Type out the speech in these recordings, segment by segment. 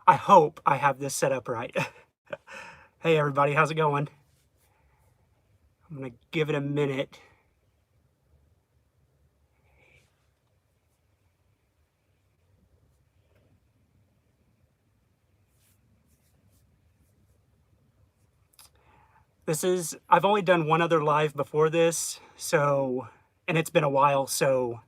I hope I have this set up right. Hey everybody, how's it going? I'm gonna give it a minute. I've only done one other live before this, and it's been a while, so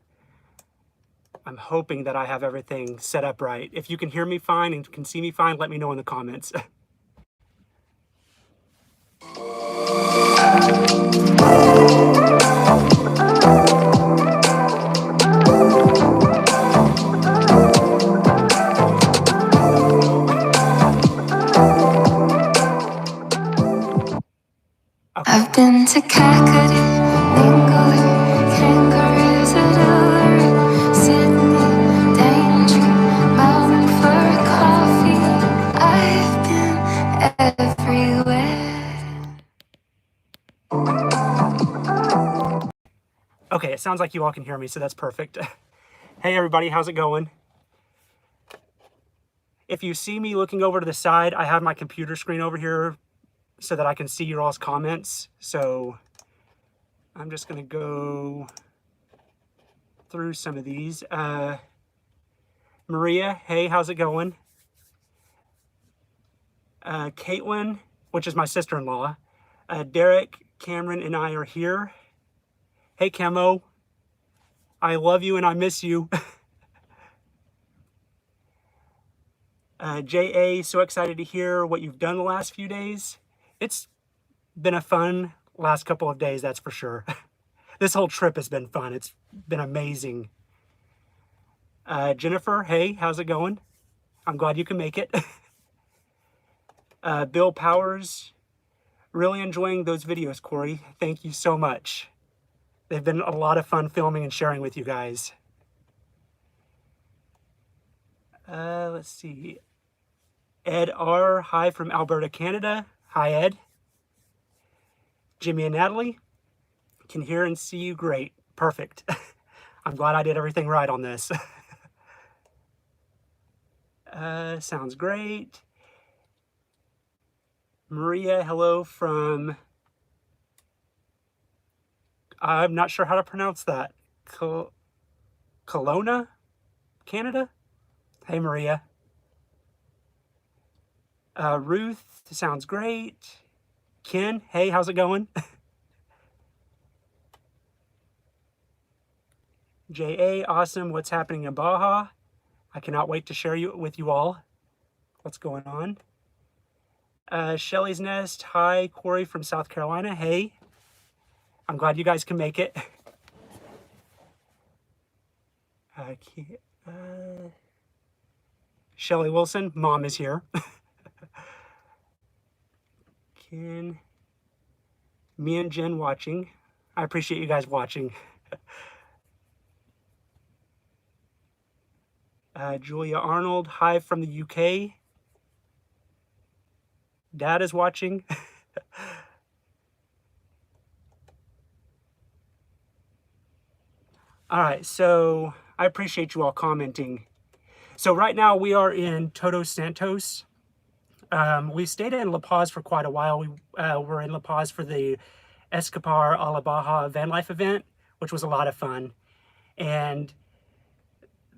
I'm hoping that I have everything set up right. If you can hear me fine and can see me fine, let me know in the comments. I've been to Calcutta, Bangalore, kangaroos at Uluru, Sydney, Daintree, Melbourne for a coffee. I've been everywhere. Okay, it sounds like you all can hear me, so that's perfect. Hey everybody, how's it going? If you see me looking over to the side, I have my computer screen over here so that I can see your all's comments. So I'm just gonna go through some of these. Maria, hey, how's it going? Caitlin, which is my sister-in-law. Derek, Cameron, and I are here. Hey, Camo. I love you and I miss you. J.A., so excited to hear what you've done the last few days. It's been a fun last couple of days, that's for sure. This whole trip has been fun. It's been amazing. Jennifer, hey, how's it going? I'm glad you can make it. Bill Powers, really enjoying those videos, Corey. Thank you so much. They've been a lot of fun filming and sharing with you guys. Let's see. Ed R, hi from Alberta, Canada. Hi, Ed. Jimmy and Natalie, can hear and see you great. Perfect. I'm glad I did everything right on this. Sounds great. Maria, hello from, I'm not sure how to pronounce that. Kelowna, Canada? Hey, Maria. Ruth, sounds great. Ken, hey, how's it going? J.A., awesome. What's happening in Baja? I cannot wait to share with you all what's going on. Shelly's Nest, hi. Corey from South Carolina, hey. I'm glad you guys can make it. Shelly Wilson, mom is here. Ken, me and Jen watching. I appreciate you guys watching. Julia Arnold, hi from the UK. Dad is watching. All right, so I appreciate you all commenting. So right now we are in Todos Santos. We stayed in La Paz for quite a while. We were in La Paz for the Escapar a la Baja van life event, which was a lot of fun. And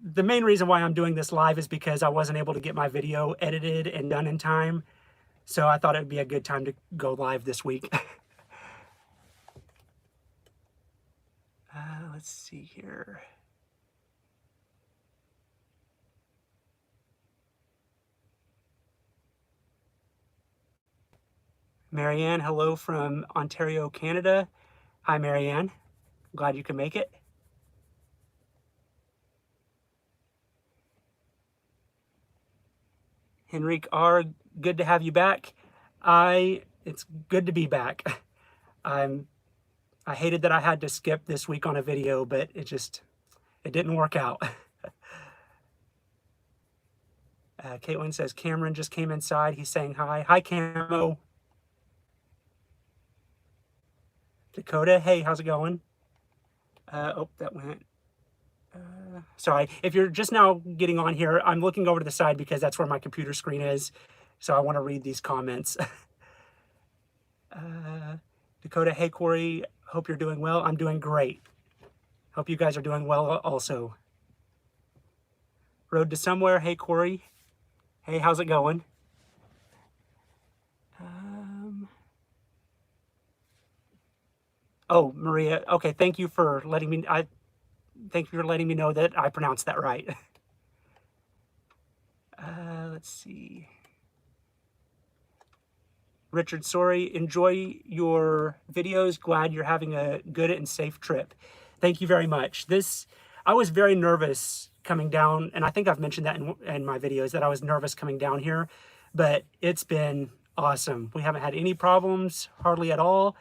the main reason why I'm doing this live is because I wasn't able to get my video edited and done in time. So I thought it would be a good time to go live this week. Let's see here. Marianne, hello from Ontario, Canada. Hi, Marianne. Glad you can make it. Henrique R, good to have you back. It's good to be back. I hated that I had to skip this week on a video, but it didn't work out. Caitlin says, Cameron just came inside. He's saying hi. Hi, Camo. Dakota, hey, how's it going? Oh, that went. Sorry, if you're just now getting on here, I'm looking over to the side because that's where my computer screen is. So I want to read these comments. Dakota, hey Corey, hope you're doing well. I'm doing great. Hope you guys are doing well also. Road to Somewhere, hey Corey. Hey, how's it going? Oh, Maria, okay, thank you for letting me, thank you for letting me know that I pronounced that right. Let's see. Richard, sorry, enjoy your videos. Glad you're having a good and safe trip. Thank you very much. I was very nervous coming down, and I think I've mentioned that in my videos that I was nervous coming down here, but it's been awesome. We haven't had any problems, hardly at all,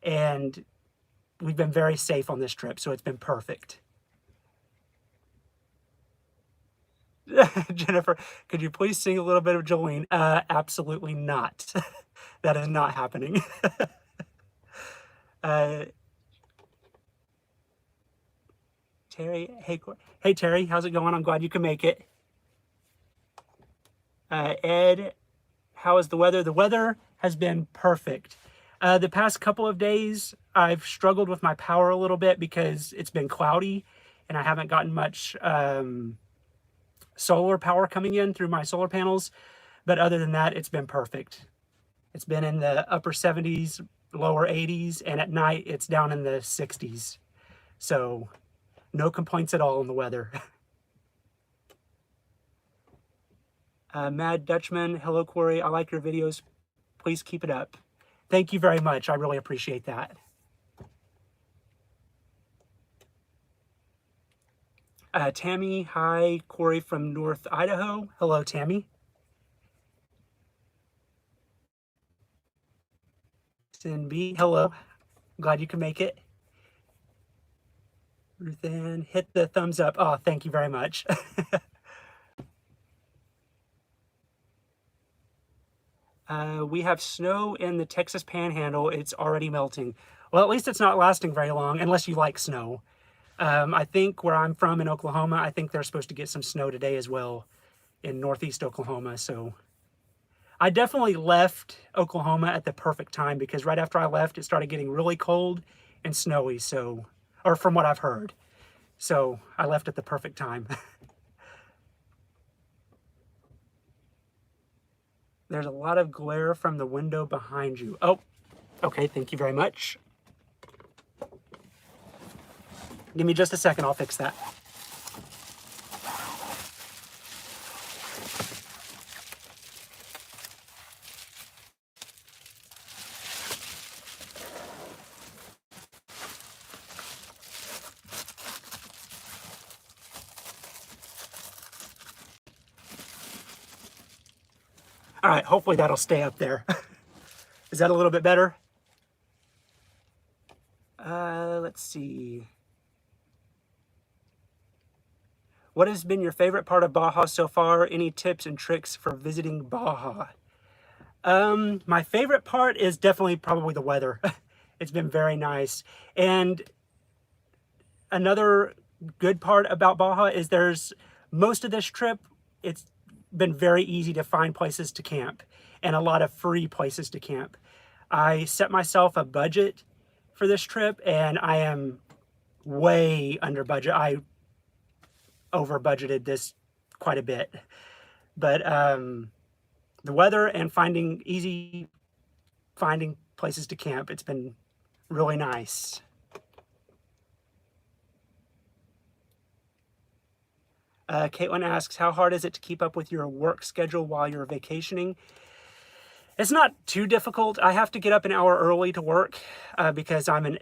and we've been very safe on this trip, so it's been perfect. Jennifer, could you please sing a little bit of Jolene? Absolutely not. That is not happening. Terry, hey Terry, how's it going? I'm glad you can make it. Ed, how is the weather? The weather has been perfect. The past couple of days, I've struggled with my power a little bit because it's been cloudy and I haven't gotten much solar power coming in through my solar panels. But other than that, it's been perfect. It's been in the upper 70s, lower 80s, and at night it's down in the 60s. So no complaints at all on the weather. Mad Dutchman, hello Corey, I like your videos. Please keep it up. Thank you very much. I really appreciate that. Tammy, hi, Corey from North Idaho. Hello, Tammy. B, hello. Glad you can make it. Ruthann, hit the thumbs up. Oh, thank you very much. We have snow in the Texas Panhandle. It's already melting. Well, at least it's not lasting very long, unless you like snow. I think where I'm from in Oklahoma, I think they're supposed to get some snow today as well in northeast Oklahoma. So I definitely left Oklahoma at the perfect time because right after I left, it started getting really cold and snowy. So, or from what I've heard. So I left at the perfect time. There's a lot of glare from the window behind you. Oh, okay, thank you very much. Give me just a second, I'll fix that. All right, hopefully that'll stay up there. Is that a little bit better? Let's see. What has been your favorite part of Baja so far? Any tips and tricks for visiting Baja? My favorite part is definitely probably the weather. It's been very nice. And another good part about Baja is most of this trip, it's been very easy to find places to camp and a lot of free places to camp. I set myself a budget for this trip and I am way under budget. I over budgeted this quite a bit, but the weather and finding places to camp, it's been really nice. Caitlin asks, how hard is it to keep up with your work schedule while you're vacationing? It's not too difficult. I have to get up an hour early to work because I'm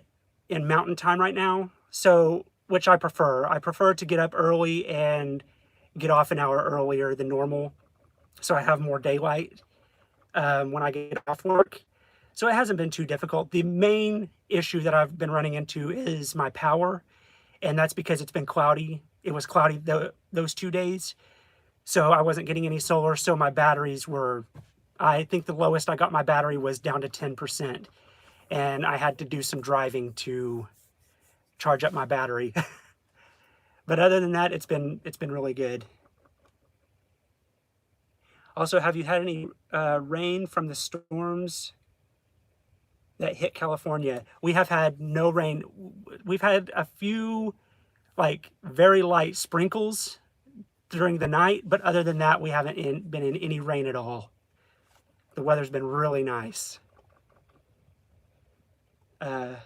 in mountain time right now. So, which I prefer. I prefer to get up early and get off an hour earlier than normal. So I have more daylight when I get off work. So it hasn't been too difficult. The main issue that I've been running into is my power. And that's because it's been cloudy. It was cloudy those 2 days. So I wasn't getting any solar. So my batteries were, I think the lowest I got my battery was down to 10%. And I had to do some driving to charge up my battery. But other than that, it's been really good. Also, have you had any rain from the storms that hit California? We have had no rain. We've had a few like very light sprinkles during the night, but other than that, we haven't been in any rain at all. The weather's been really nice. Hi,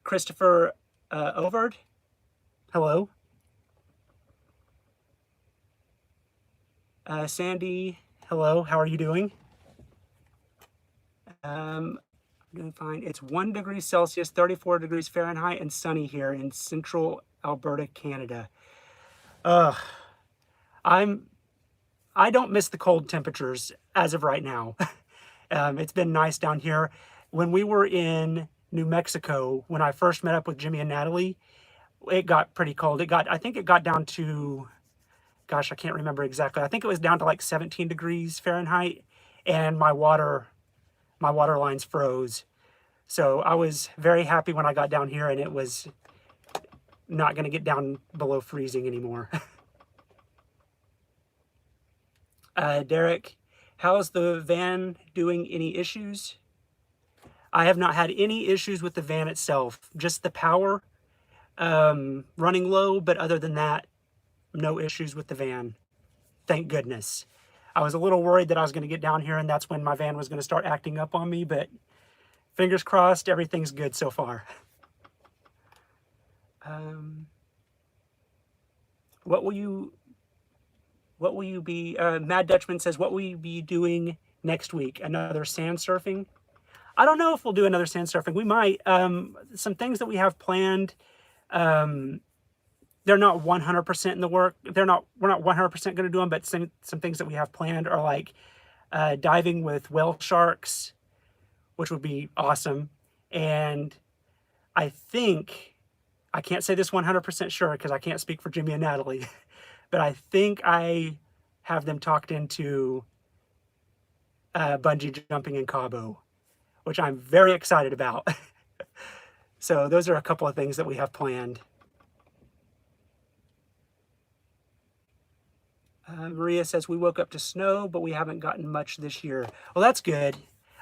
Christopher Overd. Hello. Sandy, hello. How are you doing? I'm doing fine. It's 1 degree Celsius, 34 degrees Fahrenheit, and sunny here in central Alberta, Canada. I don't miss the cold temperatures as of right now. It's been nice down here. When we were in New Mexico, when I first met up with Jimmy and Natalie, it got pretty cold. I think it got down to, gosh, I can't remember exactly. I think it was down to like 17 degrees Fahrenheit, and my water lines froze. So I was very happy when I got down here and it was not going to get down below freezing anymore. Derek, how's the van doing? Any issues? I have not had any issues with the van itself, just the power running low, but other than that, no issues with the van. Thank goodness. I was a little worried that I was going to get down here and that's when my van was going to start acting up on me, but fingers crossed, everything's good so far. What will you be, Mad Dutchman says, what will you be doing next week? Another sand surfing? I don't know if we'll do another sand surfing. We might. Some things that we have planned, they're not 100% in the work. We're not 100% going to do them, but some things that we have planned are like diving with whale sharks, which would be awesome. And I think, I can't say this 100% sure because I can't speak for Jimmy and Natalie, but I think I have them talked into bungee jumping in Cabo, which I'm very excited about. So those are a couple of things that we have planned. Maria says, we woke up to snow, but we haven't gotten much this year. Well, that's good.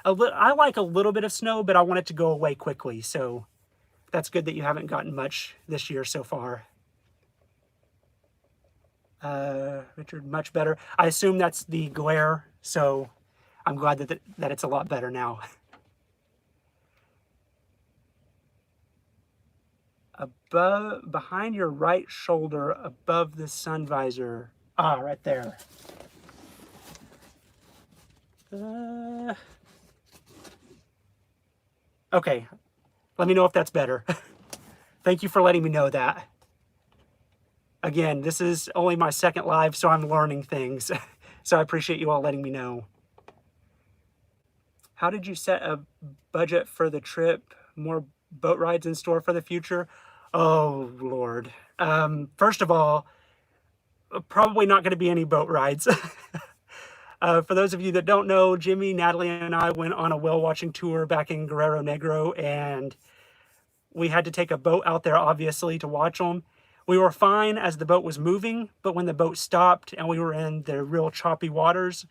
I like a little bit of snow, but I want it to go away quickly. So that's good that you haven't gotten much this year so far. Richard, much better. I assume that's the glare, so I'm glad that it's a lot better now. Behind your right shoulder, above the sun visor. Ah, right there. Okay, let me know if that's better. Thank you for letting me know that. Again, this is only my second live, so I'm learning things. So I appreciate you all letting me know. How did you set a budget for the trip? More boat rides in store for the future? Oh, Lord. First of all, probably not going to be any boat rides. For those of you that don't know, Jimmy, Natalie, and I went on a whale watching tour back in Guerrero Negro, and we had to take a boat out there, obviously, to watch them. We were fine as the boat was moving, but when the boat stopped and we were in the real choppy waters,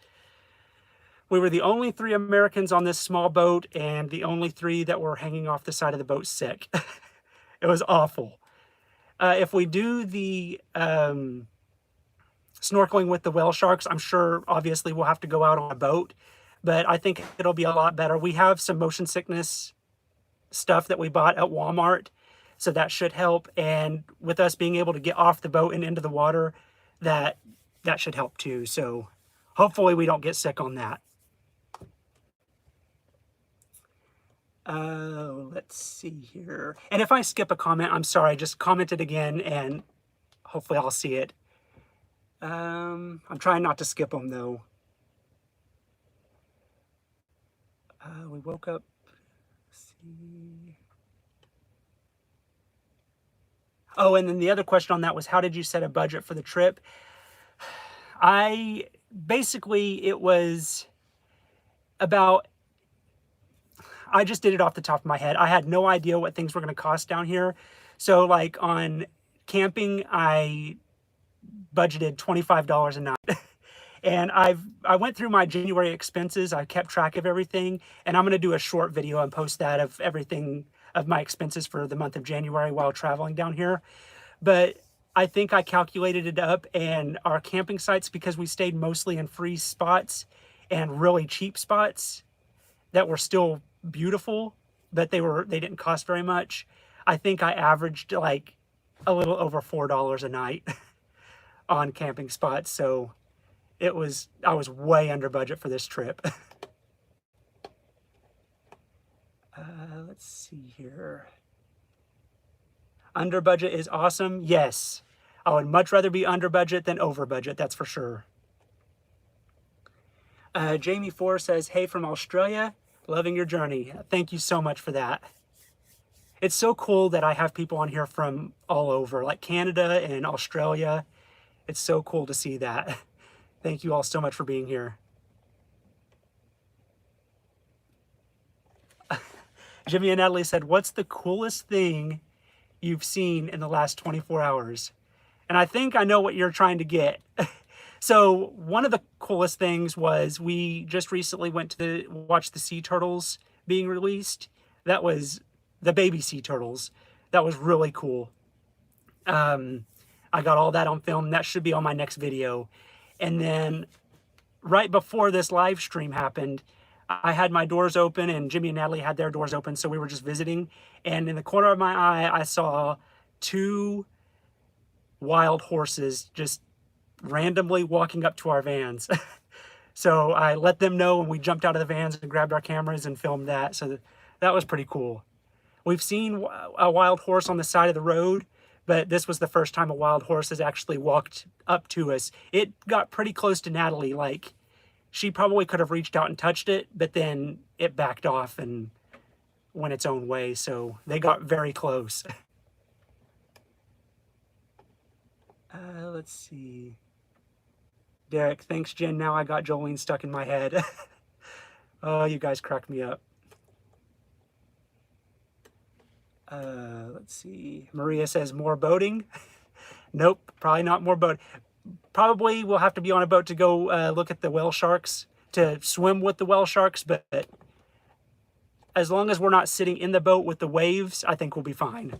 we were the only 3 Americans on this small boat and the only 3 that were hanging off the side of the boat sick. It was awful. If we do the snorkeling with the whale sharks, I'm sure obviously we'll have to go out on a boat, but I think it'll be a lot better. We have some motion sickness stuff that we bought at Walmart, so that should help. And with us being able to get off the boat and into the water, that should help too. So hopefully we don't get sick on that. Let's see here. And if I skip a comment, I'm sorry, just comment it again and hopefully I'll see it. I'm trying not to skip them though. We woke up, let's see. Oh, and then the other question on that was, how did you set a budget for the trip? Basically, it was about, I just did it off the top of my head. I had no idea what things were going to cost down here. So like on camping, I budgeted $25 a night. And I went through my January expenses. I kept track of everything, and I'm going to do a short video and post that of everything of my expenses for the month of January while traveling down here. But I think I calculated it up, and our camping sites, because we stayed mostly in free spots and really cheap spots that were still beautiful, but they didn't cost very much. I think I averaged like a little over $4 a night on camping spots. So I was way under budget for this trip. Let's see here. Under budget is awesome. Yes, I would much rather be under budget than over budget. That's for sure. Jamie 4 says, hey from Australia, loving your journey. Thank you so much for that. It's so cool that I have people on here from all over, like Canada and Australia. It's so cool to see that. Thank you all so much for being here. Jimmy and Natalie said, what's the coolest thing you've seen in the last 24 hours? And I think I know what you're trying to get. So one of the coolest things was we just recently went to watch the sea turtles being released. That was the baby sea turtles. That was really cool. I got all that on film. That should be on my next video. And then right before this live stream happened, I had my doors open and Jimmy and Natalie had their doors open. So we were just visiting. And in the corner of my eye, I saw 2 wild horses just randomly walking up to our vans. So I let them know, and we jumped out of the vans and grabbed our cameras and filmed that. So that was pretty cool. We've seen a wild horse on the side of the road, but this was the first time a wild horse has actually walked up to us. It got pretty close to Natalie. Like, she probably could have reached out and touched it, but then it backed off and went its own way. So they got very close. Let's see. Derek, thanks, Jen. Now I got Jolene stuck in my head. Oh, you guys cracked me up. Let's see. Maria says more boating. Nope, probably not more boat. Probably we'll have to be on a boat to go look at the whale sharks, to swim with the whale sharks, but as long as we're not sitting in the boat with the waves, I think we'll be fine.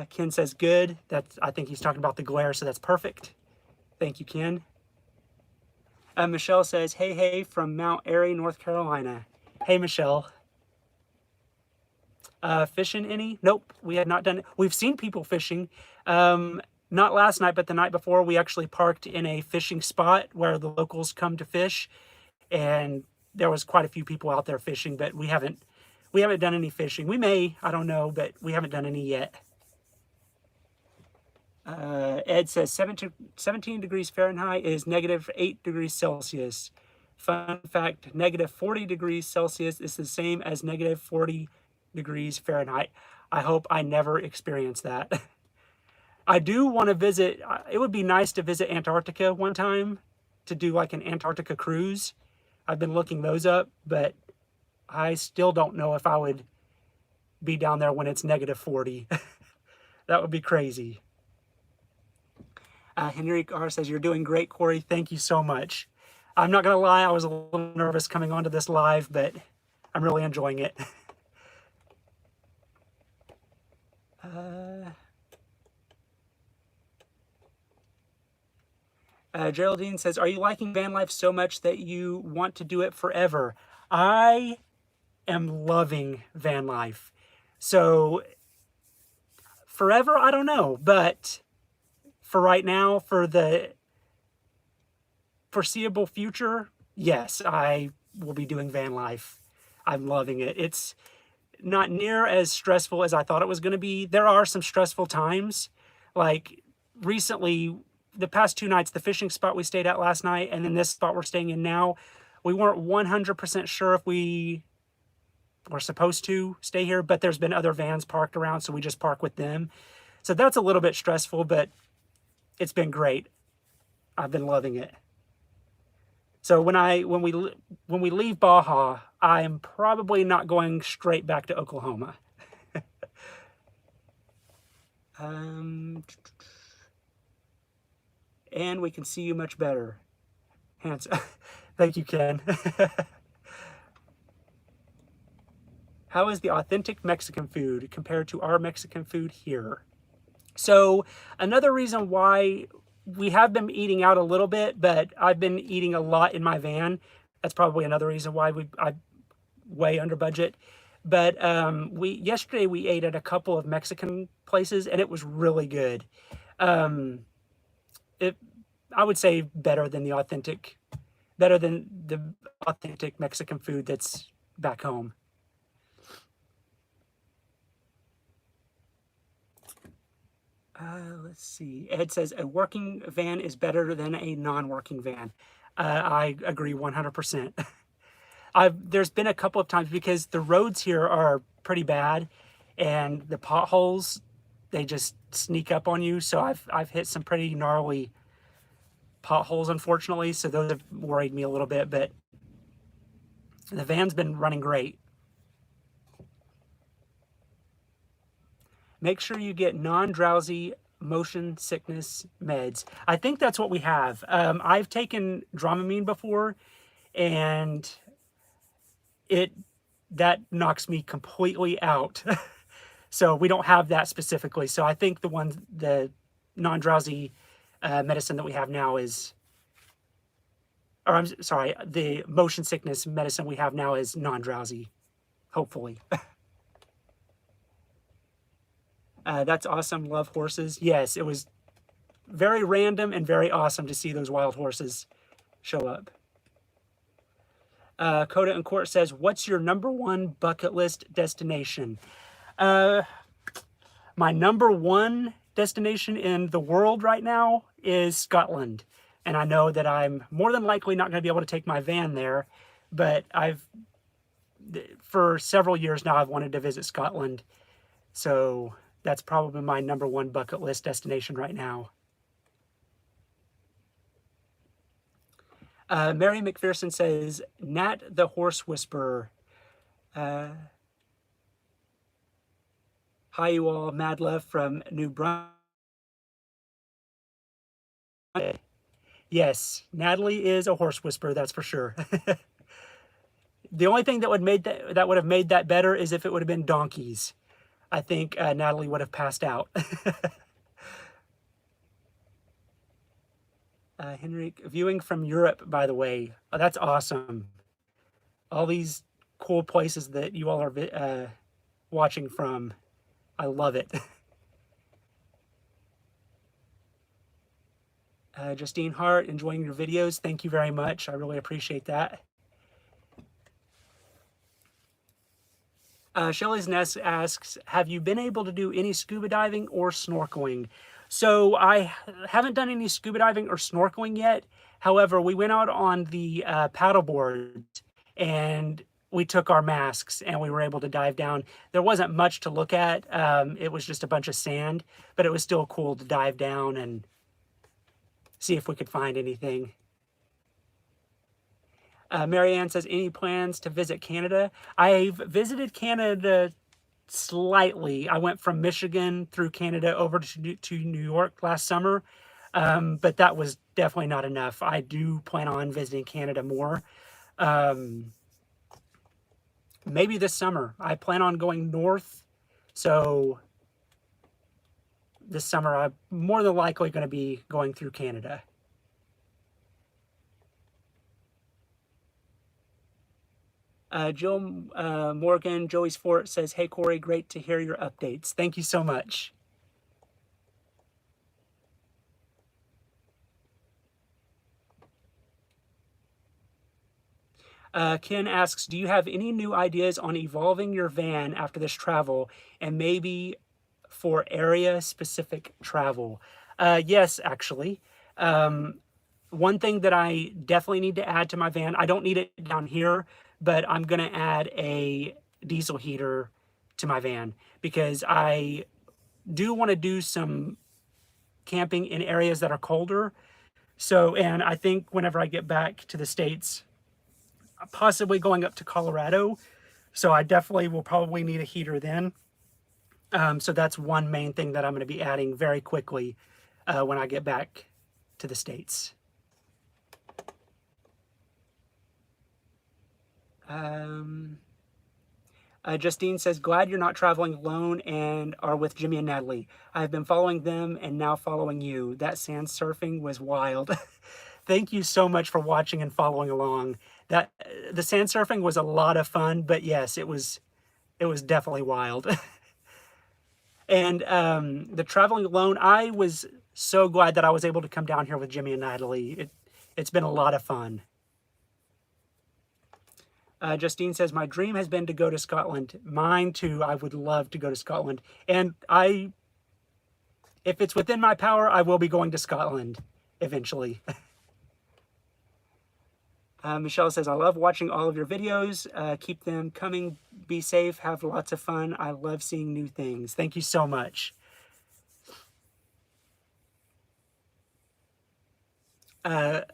Ken says good. I think he's talking about the glare, so that's perfect. Thank you, Ken. Michelle says, hey from Mount Airy, North Carolina. Hey, Michelle. Fishing any? Nope, we had not done it. We've seen people fishing. Not last night, but the night before, we actually parked in a fishing spot where the locals come to fish, and there was quite a few people out there fishing, but we haven't done any fishing. We may, I don't know, but we haven't done any yet. Ed says 17 degrees Fahrenheit is negative 8 degrees Celsius. Fun fact, negative 40 degrees Celsius is the same as negative 40 degrees Fahrenheit. I hope I never experience that. I do want to visit. It would be nice to visit Antarctica one time, to do like an Antarctica cruise. I've been looking those up, but I still don't know if I would be down there when it's negative 40. That would be crazy. Henrique R says, you're doing great, Corey. Thank you so much. I'm not going to lie, I was a little nervous coming onto this live, but I'm really enjoying it. Geraldine says, are you liking van life so much that you want to do it forever? I am loving van life. So forever, I don't know, but for right now, for the foreseeable future, yes, I will be doing van life. I'm loving it. It's not near as stressful as I thought it was going to be. There are some stressful times, like recently, the past 2 nights, the fishing spot we stayed at last night, and then this spot we're staying in now, we weren't 100% sure if we were supposed to stay here, but there's been other vans parked around, so we just park with them. So that's a little bit stressful, but it's been great. I've been loving it. So when we leave Baja, I'm probably not going straight back to Oklahoma. And we can see you much better. Hands. Thank you, Ken. How is the authentic Mexican food compared to our Mexican food here? So another reason why we have been eating out a little bit, but I've been eating a lot in my van. That's probably another reason why I'm way under budget. But yesterday we ate at a couple of Mexican places and it was really good. Um, it I would say better than the authentic Mexican food that's back home. Let's see. Ed says a working van is better than a non-working van. I agree 100%. There's been a couple of times because the roads here are pretty bad, and the potholes, they just sneak up on you. So I've hit some pretty gnarly potholes, unfortunately. So those have worried me a little bit, but the van's been running great. Make sure you get non-drowsy motion sickness meds. I think that's what we have. I've taken Dramamine before, and that knocks me completely out. So we don't have that specifically. So I think the non-drowsy medicine that we have now is, or I'm sorry, the motion sickness medicine we have now is non-drowsy, hopefully. That's awesome. Love horses. Yes, it was very random and very awesome to see those wild horses show up. Coda and Court says, what's your #1 bucket list destination? My #1 destination in the world right now is Scotland. And I know that I'm more than likely not going to be able to take my van there, but for several years now, I've wanted to visit Scotland. So that's probably my #1 bucket list destination right now. Mary McPherson says, Nat the Horse Whisperer. Hi, you all. Mad love from New Brunswick. Yes, Natalie is a horse whisperer, that's for sure. The only thing that would have made that better is if it would have been donkeys. I think Natalie would have passed out. Henrik, viewing from Europe, by the way. Oh, that's awesome. All these cool places that you all are watching from. I love it. Justine Hart, enjoying your videos. Thank you very much. I really appreciate that. Shelley's Nest asks, have you been able to do any scuba diving or snorkeling? So I haven't done any scuba diving or snorkeling yet. However, we went out on the paddleboard and we took our masks and we were able to dive down. There wasn't much to look at. It was just a bunch of sand, but it was still cool to dive down and see if we could find anything. Marianne says, any plans to visit Canada? I've visited Canada slightly. I went from Michigan through Canada over to New York last summer, but that was definitely not enough. I do plan on visiting Canada more. Maybe this summer. I plan on going north, so this summer I'm more than likely going to be going through Canada. Jill Morgan, Joey's Fort says, hey, Corey, great to hear your updates. Thank you so much. Ken asks, do you have any new ideas on evolving your van after this travel and maybe for area-specific travel? Yes, actually. One thing that I definitely need to add to my van, I don't need it down here, but I'm going to add a diesel heater to my van because I do want to do some camping in areas that are colder. So, and I think whenever I get back to the States, possibly going up to Colorado, so I definitely will probably need a heater then. So that's one main thing that I'm going to be adding very quickly when I get back to the States. Justine says, glad you're not traveling alone and are with Jimmy and Natalie. I've been following them and now following you. That sand surfing was wild. Thank you so much for watching and following along. That the sand surfing was a lot of fun, but yes, it was definitely wild. And the traveling alone, I was so glad that I was able to come down here with Jimmy and Natalie. It's been a lot of fun. Justine says, my dream has been to go to Scotland. Mine too. I would love to go to Scotland. And if it's within my power, I will be going to Scotland eventually. Michelle says, I love watching all of your videos. Keep them coming. Be safe. Have lots of fun. I love seeing new things. Thank you so much. Coda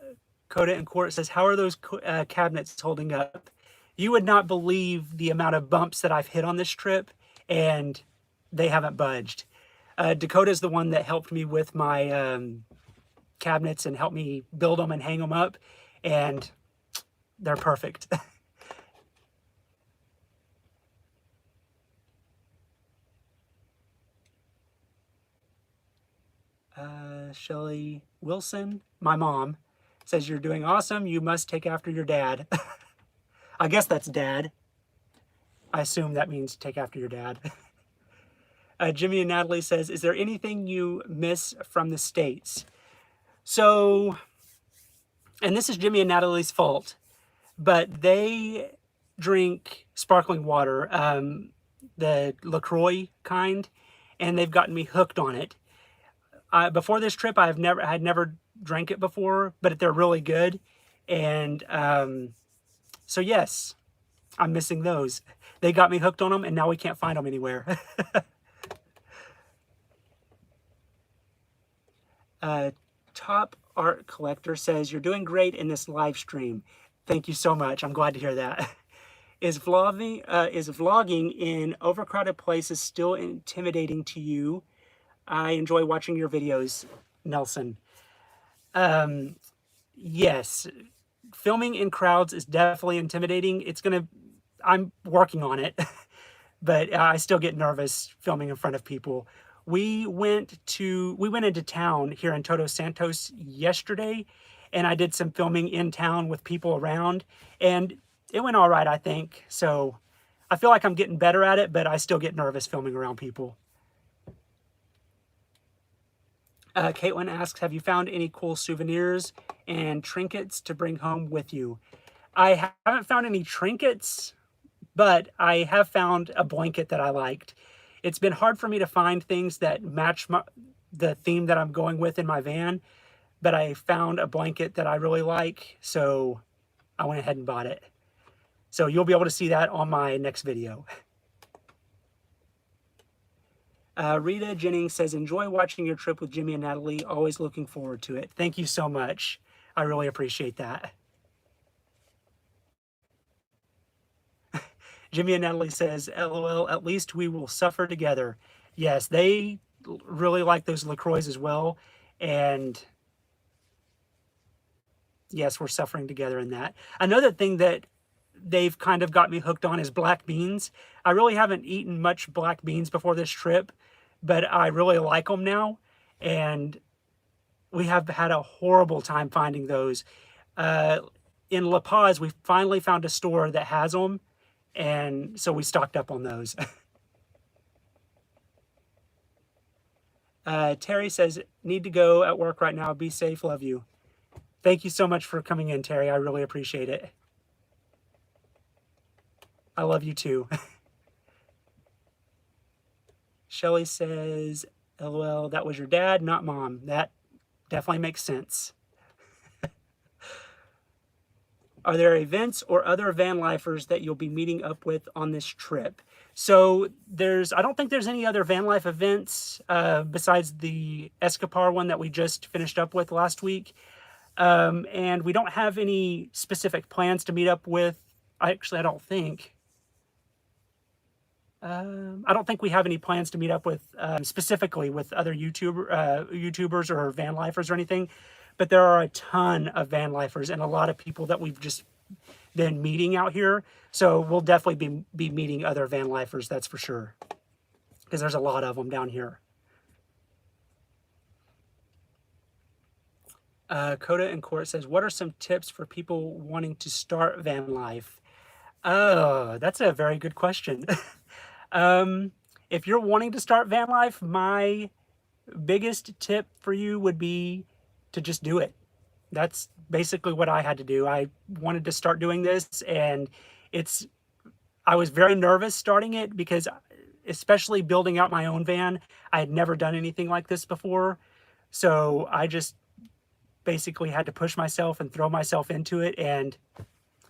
and Court says, how are those cabinets holding up? You would not believe the amount of bumps that I've hit on this trip, and they haven't budged. Dakota's the one that helped me with my cabinets and helped me build them and hang them up, and they're perfect. Shelly Wilson, my mom, says, you're doing awesome. You must take after your dad. I guess that's dad. I assume that means take after your dad. Jimmy and Natalie says, is there anything you miss from the States? So, and this is Jimmy and Natalie's fault, but they drink sparkling water, the LaCroix kind, and they've gotten me hooked on it. Before this trip, I had never drank it before, but they're really good. And so yes, I'm missing those. They got me hooked on them, and now we can't find them anywhere. Top Art Collector says, you're doing great in this live stream. Thank you so much. I'm glad to hear that. Is vlogging in overcrowded places still intimidating to you? I enjoy watching your videos, Nelson. Yes, filming in crowds is definitely intimidating. I'm working on it, but I still get nervous filming in front of people. We went into town here in Todos Santos yesterday, and I did some filming in town with people around, and it went all right, I think. So I feel like I'm getting better at it, but I still get nervous filming around people. Caitlin asks, have you found any cool souvenirs and trinkets to bring home with you? I haven't found any trinkets, but I have found a blanket that I liked. It's been hard for me to find things that match the theme that I'm going with in my van, but I found a blanket that I really like, so I went ahead and bought it. So you'll be able to see that on my next video. Rita Jennings says, enjoy watching your trip with Jimmy and Natalie. Always looking forward to it. Thank you so much. I really appreciate that. Jimmy and Natalie says, LOL, at least we will suffer together. Yes, they really like those LaCroix as well. And yes, we're suffering together in that. Another thing that they've kind of got me hooked on is black beans. I really haven't eaten much black beans before this trip, but I really like them now. And we have had a horrible time finding those. In La Paz, we finally found a store that has them. And so we stocked up on those. Terry says, need to go at work right now. Be safe. Love you. Thank you so much for coming in, Terry. I really appreciate it. I love you too. Shelly says, LOL, that was your dad, not mom. That definitely makes sense. Are there events or other van lifers that you'll be meeting up with on this trip? So I don't think there's any other van life events besides the Escapar one that we just finished up with last week. And we don't have any specific plans to meet up with. I don't think. I don't think we have any plans to meet up with specifically with other YouTubers or van lifers or anything, but there are a ton of van lifers and a lot of people that we've just been meeting out here. So we'll definitely be meeting other van lifers, that's for sure, because there's a lot of them down here. Coda in Court says, what are some tips for people wanting to start van life? Oh, that's a very good question. If you're wanting to start van life, my biggest tip for you would be to just do it. That's basically what I had to do. I wanted to start doing this, and I was very nervous starting it because, especially building out my own van, I had never done anything like this before. So I just basically had to push myself and throw myself into it, and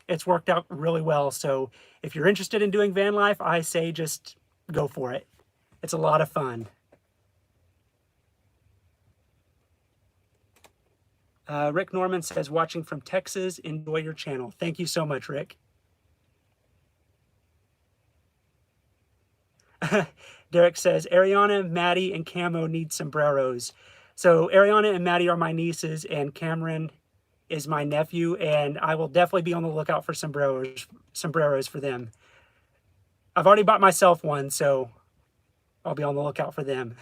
it's worked out really well. So if you're interested in doing van life, I say just go for it. It's a lot of fun. Rick Norman says, watching from Texas, enjoy your channel. Thank you so much, Rick. Derek says, Ariana, Maddie, and Camo need sombreros. So Ariana and Maddie are my nieces, and Cameron is my nephew, and I will definitely be on the lookout for sombreros for them. I've already bought myself one, so I'll be on the lookout for them.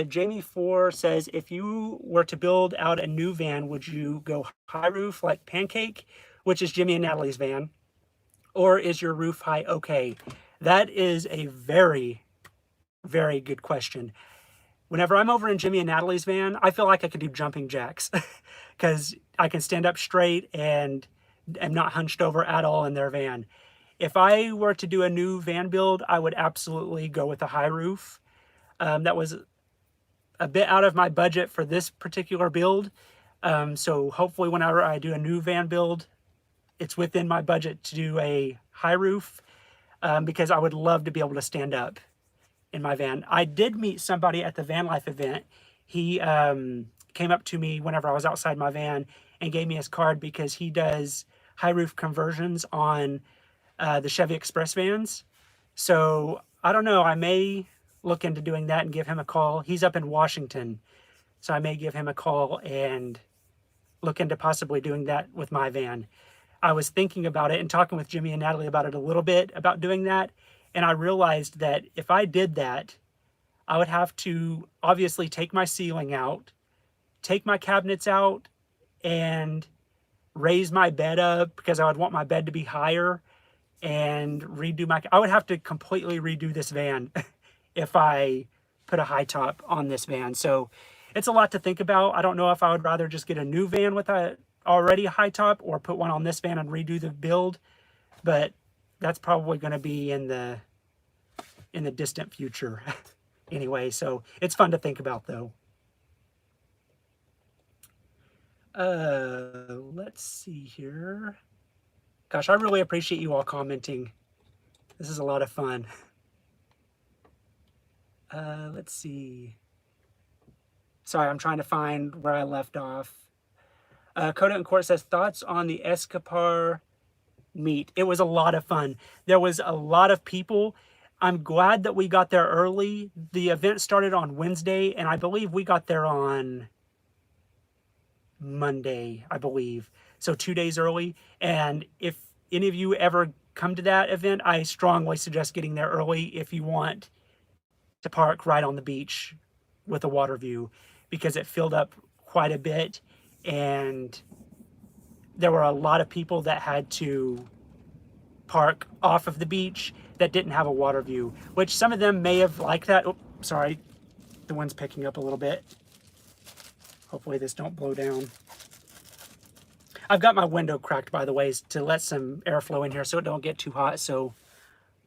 Jamie 4 says, if you were to build out a new van, would you go high roof like Pancake, which is Jimmy and Natalie's van? Or is your roof height okay? That is a very, very good question. Whenever I'm over in Jimmy and Natalie's van, I feel like I could do jumping jacks because I can stand up straight and am not hunched over at all in their van. If I were to do a new van build, I would absolutely go with a high roof. That was a bit out of my budget for this particular build. So hopefully whenever I do a new van build, it's within my budget to do a high roof because I would love to be able to stand up in my van. I did meet somebody at the van life event. He came up to me whenever I was outside my van and gave me his card because he does high roof conversions on the Chevy Express vans. So I don't know, I may look into doing that and give him a call. He's up in Washington, so I may give him a call and look into possibly doing that with my van. I was thinking about it and talking with Jimmy and Natalie about it a little bit, about doing that, and I realized that if I did that, I would have to obviously take my ceiling out, take my cabinets out, and raise my bed up because I would want my bed to be higher, and I would have to completely redo this van if I put a high top on this van. So it's a lot to think about. I don't know if I would rather just get a new van with a already high top or put one on this van and redo the build, but that's probably going to be in the distant future anyway. So it's fun to think about though. Let's see here. Gosh, I really appreciate you all commenting. This is a lot of fun. Let's see. Sorry, I'm trying to find where I left off. Coda in Court says, thoughts on the Escapar meet? It was a lot of fun. There was a lot of people. I'm glad that we got there early. The event started on Wednesday, and I believe we got there on Monday, I believe. So 2 days early. And if any of you ever come to that event, I strongly suggest getting there early if you want to park right on the beach with a water view, because it filled up quite a bit and there were a lot of people that had to park off of the beach that didn't have a water view, which some of them may have liked that. Oh, sorry, the wind's picking up a little bit. Hopefully this don't blow down. I've got my window cracked, by the way, to let some airflow in here so it don't get too hot. So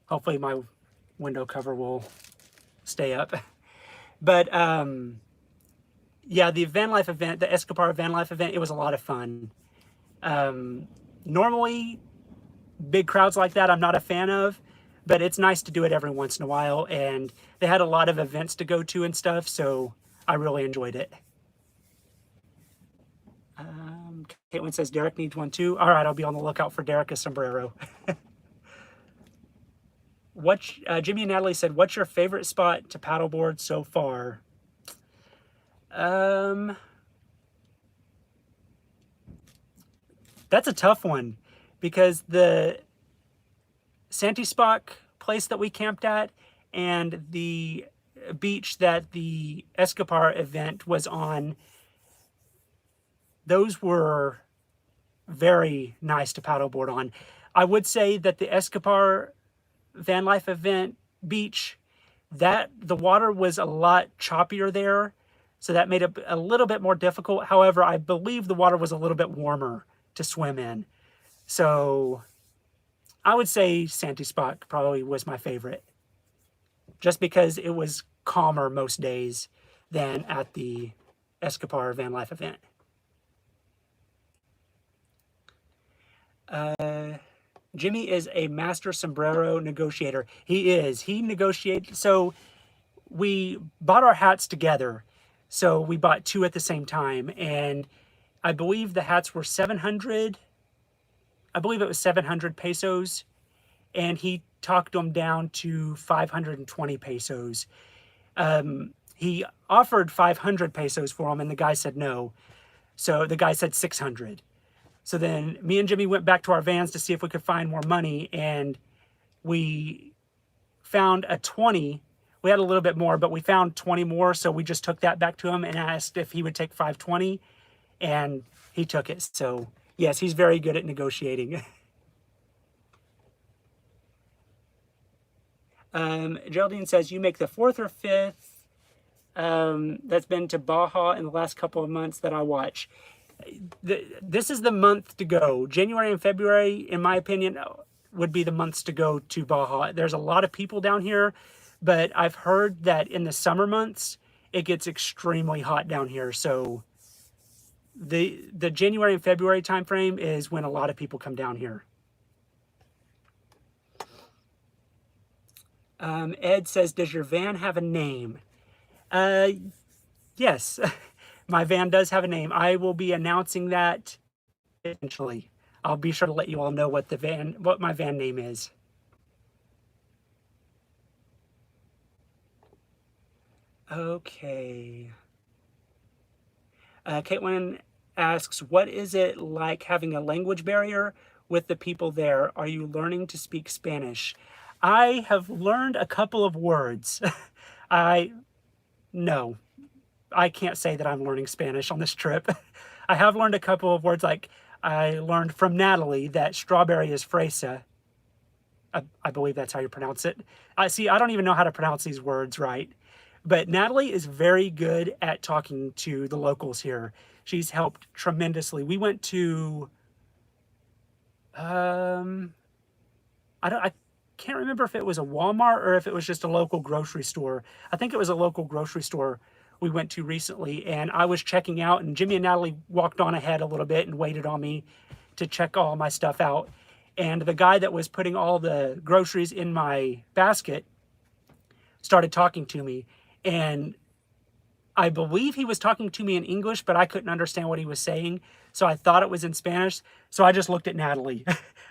hopefully my window cover will stay up. But yeah, the van life event, the Escapar van life event, it was a lot of fun. Normally big crowds like that I'm not a fan of, but it's nice to do it every once in a while, and they had a lot of events to go to and stuff, so I really enjoyed it. Caitlin says Derek needs one too. All right, I'll be on the lookout for Derek a sombrero. Jimmy and Natalie said, what's your favorite spot to paddleboard so far? That's a tough one because the Santi Spock place that we camped at and the beach that the Escapar event was on, those were very nice to paddleboard on. I would say that the Escapar van life event beach, that the water was a lot choppier there, so that made it a little bit more difficult. However, I believe the water was a little bit warmer to swim in. So I would say Santi Spock probably was my favorite, just because it was calmer most days than at the Escapar van life event. Jimmy is a master sombrero negotiator. He is. He negotiates. So we bought our hats together. So we bought two at the same time. And I believe the hats were 700. I believe it was 700 pesos. And he talked them down to 520 pesos. He offered 500 pesos for them, and the guy said no. So the guy said 600. So then me and Jimmy went back to our vans to see if we could find more money, and we found a 20. We had a little bit more, but we found 20 more, so we just took that back to him and asked if he would take 520, and he took it. So yes, he's very good at negotiating. Geraldine says, you make the 4th or 5th that's been to Baja in the last couple of months that I watch. This is the month to go. January and February, in my opinion, would be the months to go to Baja. There's a lot of people down here, but I've heard that in the summer months, it gets extremely hot down here. So the January and February timeframe is when a lot of people come down here. Ed says, does your van have a name? Yes. My van does have a name. I will be announcing that eventually. I'll be sure to let you all know what my van name is. Okay. Caitlin asks, what is it like having a language barrier with the people there? Are you learning to speak Spanish? I have learned a couple of words. No. I can't say that I'm learning Spanish on this trip. I have learned a couple of words, like I learned from Natalie that strawberry is fresa. I believe that's how you pronounce it. I don't even know how to pronounce these words right. But Natalie is very good at talking to the locals here. She's helped tremendously. We went to, I can't remember if it was a Walmart or if it was just a local grocery store. I think it was a local grocery store we went to recently, and I was checking out, and Jimmy and Natalie walked on ahead a little bit and waited on me to check all my stuff out. And the guy that was putting all the groceries in my basket started talking to me, and I believe he was talking to me in English, but I couldn't understand what he was saying, so I thought it was in Spanish. So I just looked at Natalie.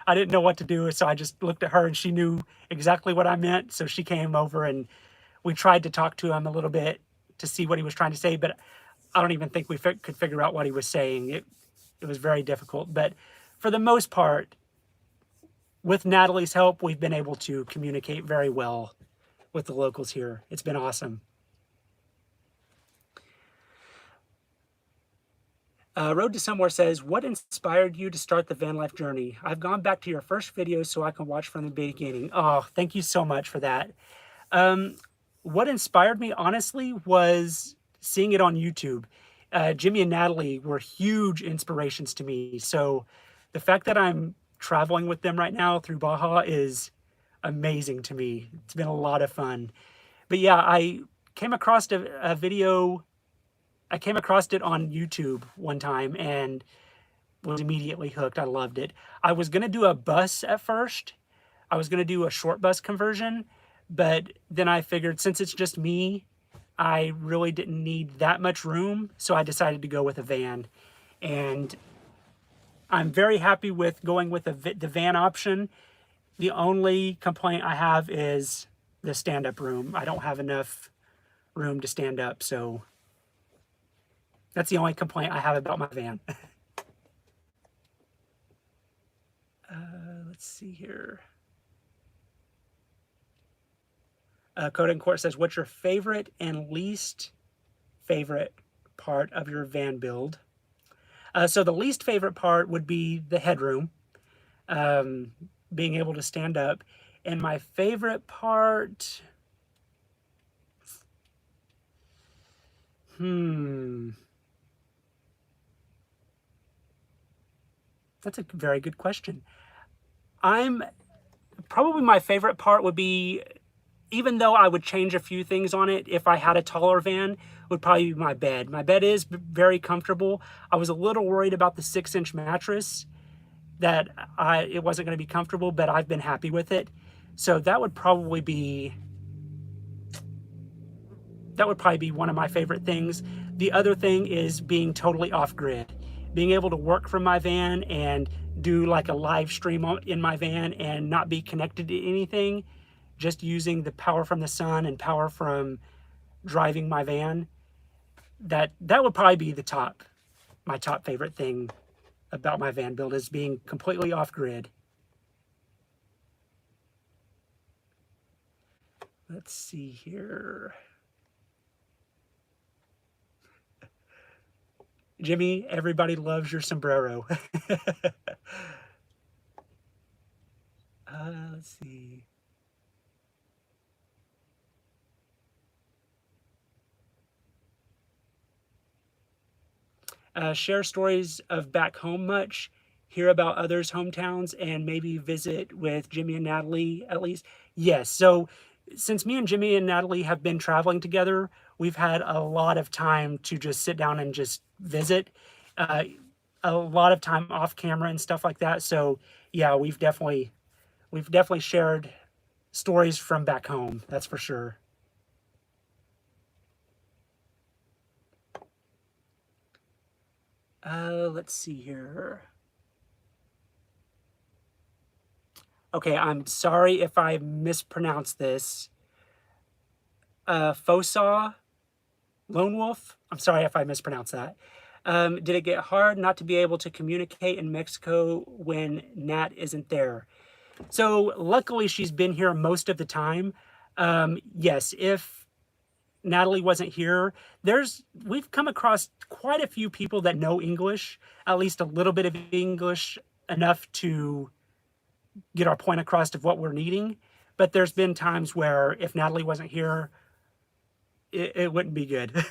I didn't know what to do, so I just looked at her, and she knew exactly what I meant. So she came over, and we tried to talk to him a little bit to see what he was trying to say, but I don't even think we could figure out what he was saying. It was very difficult, but for the most part, with Natalie's help, we've been able to communicate very well with the locals here. It's been awesome. Road to Somewhere says, what inspired you to start the van life journey? I've gone back to your first video so I can watch from the beginning. Oh, thank you so much for that. What inspired me, honestly, was seeing it on YouTube. Jimmy and Natalie were huge inspirations to me. So the fact that I'm traveling with them right now through Baja is amazing to me. It's been a lot of fun. But yeah, I came across a video. I came across it on YouTube one time and was immediately hooked. I loved it. I was going to do a bus at first. I was going to do a short bus conversion. But then I figured, since it's just me, I really didn't need that much room. So I decided to go with a van. And I'm very happy with going with the van option. The only complaint I have is the stand-up room. I don't have enough room to stand up, so that's the only complaint I have about my van. Let's see here. Code in Court says, what's your favorite and least favorite part of your van build? So the least favorite part would be the headroom, being able to stand up. And my favorite part, that's a very good question. Probably my favorite part would be, even though I would change a few things on it if I had a taller van, would probably be my bed. My bed is very comfortable. I was a little worried about the 6-inch mattress, that it wasn't going to be comfortable, but I've been happy with it. So that would probably be one of my favorite things. The other thing is being totally off grid, being able to work from my van and do like a live stream in my van and not be connected to anything, just using the power from the sun and power from driving my van. That would probably be my top favorite thing about my van build, is being completely off grid. Let's see here. Jimmy, everybody loves your sombrero. Let's see. Share stories of back home much, hear about others' hometowns, and maybe visit with Jimmy and Natalie at least. Yes, so since me and Jimmy and Natalie have been traveling together, we've had a lot of time to just sit down and just visit. A lot of time off camera and stuff like that. So yeah, we've definitely shared stories from back home, that's for sure. Let's see here. Okay, I'm sorry if I mispronounced this. Fosaw Lone Wolf. I'm sorry if I mispronounced that. Did it get hard not to be able to communicate in Mexico when Nat isn't there? So luckily she's been here most of the time. Yes, if Natalie wasn't here, we've come across quite a few people that know English, at least a little bit of English, enough to get our point across of what we're needing. But there's been times where if Natalie wasn't here, it wouldn't be good.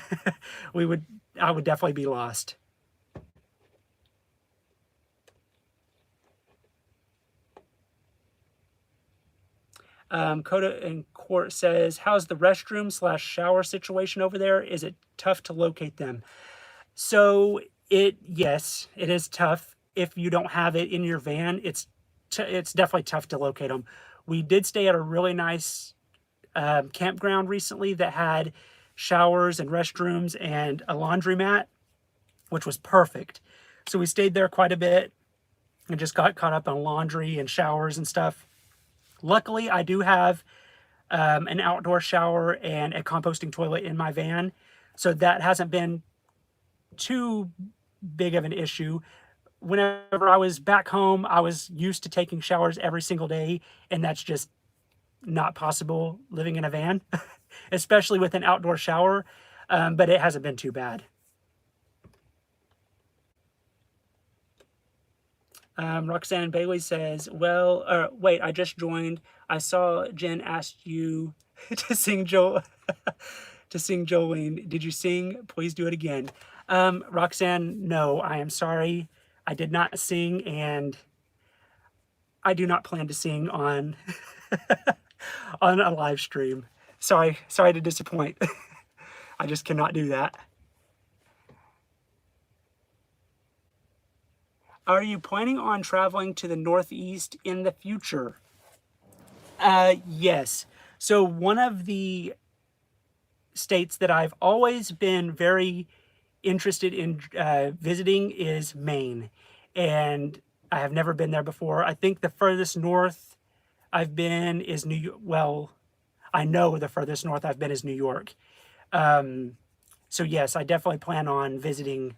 I would definitely be lost. Coda in Court says, how's the restroom/shower situation over there? Is it tough to locate them? So yes, it is tough. If you don't have it in your van, it's definitely tough to locate them. We did stay at a really nice campground recently that had showers and restrooms and a laundromat, which was perfect. So we stayed there quite a bit and just got caught up on laundry and showers and stuff. Luckily, I do have an outdoor shower and a composting toilet in my van, so that hasn't been too big of an issue. Whenever I was back home, I was used to taking showers every single day, and that's just not possible living in a van, especially with an outdoor shower, but it hasn't been too bad. Roxanne Bailey says, well, wait, I just joined. I saw Jen asked you to sing Jolene. Did you sing? Please do it again. Roxanne, no, I am sorry. I did not sing, and I do not plan to sing on on a live stream. Sorry to disappoint. I just cannot do that. Are you planning on traveling to the Northeast in the future? Yes. So one of the states that I've always been very interested in visiting is Maine. and I have never been there before. I think the furthest north I've been is New York. Well, I know the furthest north I've been is New York. So yes, I definitely plan on visiting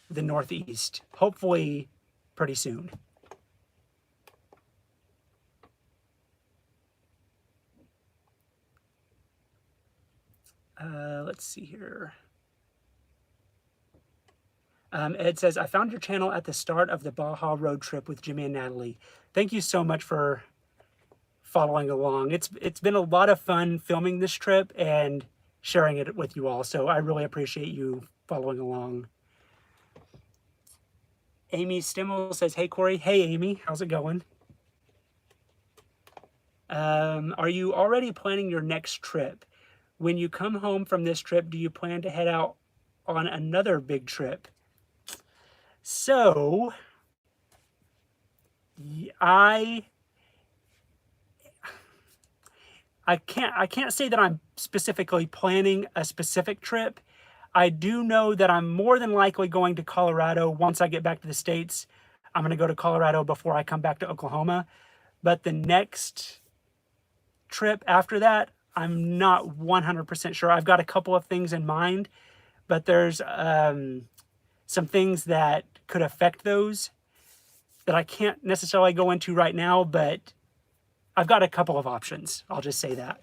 the Northeast, hopefully pretty soon. Let's see here. Ed says, I found your channel at the start of the Baja road trip with Jimmy and Natalie. Thank you so much for following along. It's been a lot of fun filming this trip and sharing it with you all. So I really appreciate you following along. Amy Stimmel says, hey, Corey. Hey, Amy. How's it going? Are you already planning your next trip? When you come home from this trip, do you plan to head out on another big trip? So, I can't say that I'm specifically planning a specific trip. I do know that I'm more than likely going to Colorado once I get back to the States. I'm going to go to Colorado before I come back to Oklahoma. But the next trip after that, I'm not 100% sure. I've got a couple of things in mind, but there's some things that could affect those that I can't necessarily go into right now, but I've got a couple of options. I'll just say that.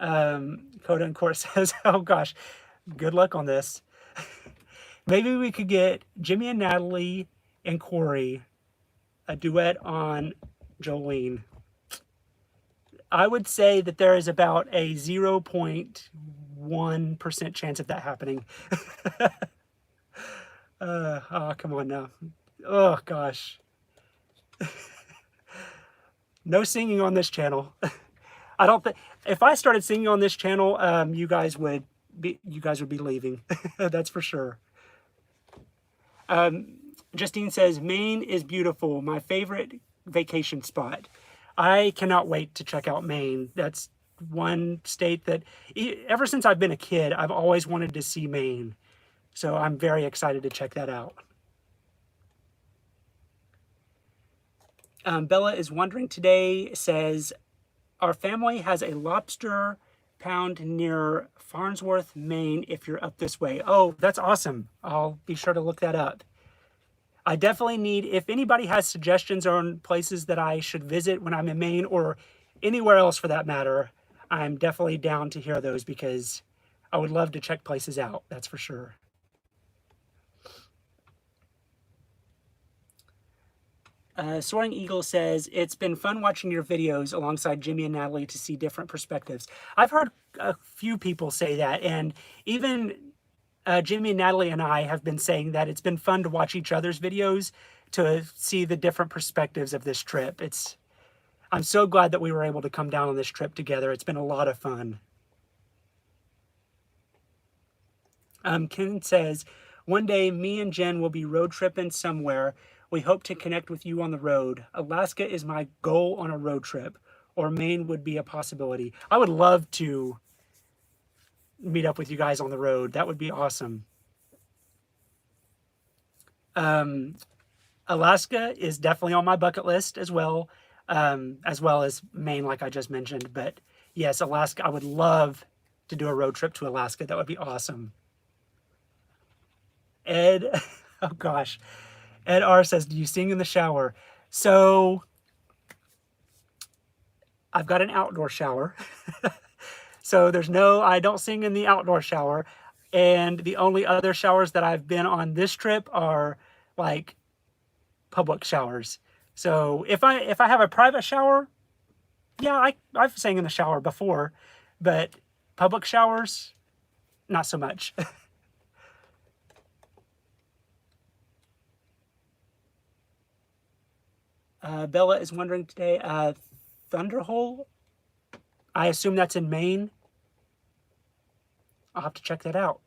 Coda and Court says, oh gosh, good luck on this. Maybe we could get Jimmy and Natalie and Corey a duet on Jolene. I would say that there is about a 0.1% chance of that happening. Oh, come on now. Oh, gosh. No singing on this channel. I don't think, if I started singing on this channel, you guys would be leaving. That's for sure. Justine says, Maine is beautiful. My favorite vacation spot. I cannot wait to check out Maine. That's one state that, ever since I've been a kid, I've always wanted to see Maine. So I'm very excited to check that out. Bella is wondering today, says, our family has a lobster pound near Farnsworth, Maine, if you're up this way. Oh, that's awesome. I'll be sure to look that up. I definitely need, if anybody has suggestions on places that I should visit when I'm in Maine or anywhere else for that matter, I'm definitely down to hear those because I would love to check places out, that's for sure. Soaring Eagle says, it's been fun watching your videos alongside Jimmy and Natalie to see different perspectives. I've heard a few people say that, and even Jimmy and Natalie and I have been saying that it's been fun to watch each other's videos to see the different perspectives of this trip. I'm so glad that we were able to come down on this trip together. It's been a lot of fun. Ken says, one day me and Jen will be road tripping somewhere. We hope to connect with you on the road. Alaska is my goal on a road trip, or Maine would be a possibility. I would love to meet up with you guys on the road. That would be awesome. Alaska is definitely on my bucket list as well as Maine, like I just mentioned. But yes, Alaska, I would love to do a road trip to Alaska. That would be awesome. Ed, oh gosh. Ed R says, do you sing in the shower? So I've got an outdoor shower. So I don't sing in the outdoor shower. And the only other showers that I've been on this trip are like public showers. So if I have a private shower, yeah, I've sang in the shower before, but public showers, not so much. Bella is wondering today, Thunderhole? I assume that's in Maine. I'll have to check that out.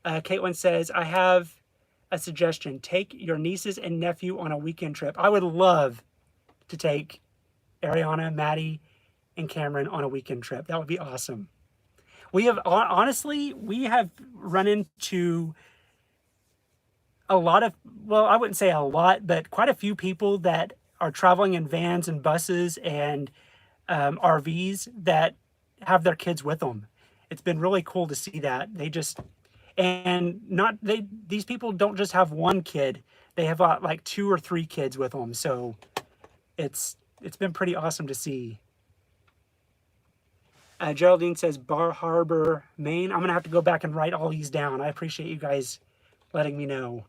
Caitlin says, I have a suggestion. Take your nieces and nephew on a weekend trip. I would love to take Ariana, Maddie, and Cameron on a weekend trip. That would be awesome. We have honestly, we have run into a lot of, well, I wouldn't say a lot, but quite a few people that are traveling in vans and buses and RVs that have their kids with them. It's been really cool to see that. They just, and not, these people don't just have one kid. They have like 2 or 3 kids with them. So it's been pretty awesome to see. Geraldine says Bar Harbor, Maine. I'm going to have to go back and write all these down. I appreciate you guys letting me know.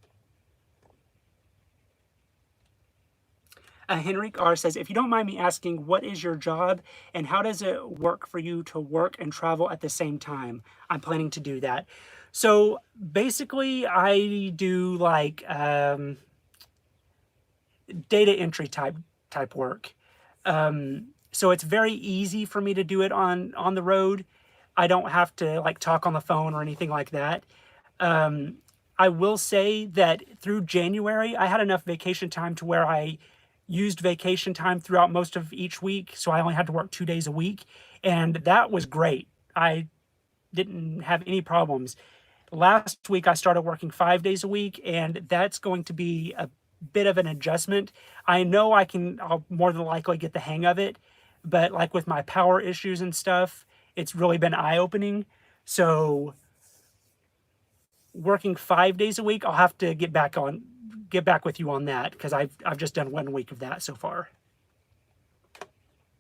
Henrik R. says, if you don't mind me asking, what is your job and how does it work for you to work and travel at the same time? I'm planning to do that. So basically, I do like data entry type work. So it's very easy for me to do it on the road. I don't have to like talk on the phone or anything like that. I will say that through January, I had enough vacation time to where I used vacation time throughout most of each week. So I only had to work 2 days a week. And that was great. I didn't have any problems. Last week, I started working 5 days a week, and that's going to be a bit of an adjustment. I know I'll more than likely get the hang of it, but like with my power issues and stuff, it's really been eye-opening. So working 5 days a week, I'll have to get back with you on that because I've just done 1 week of that so far.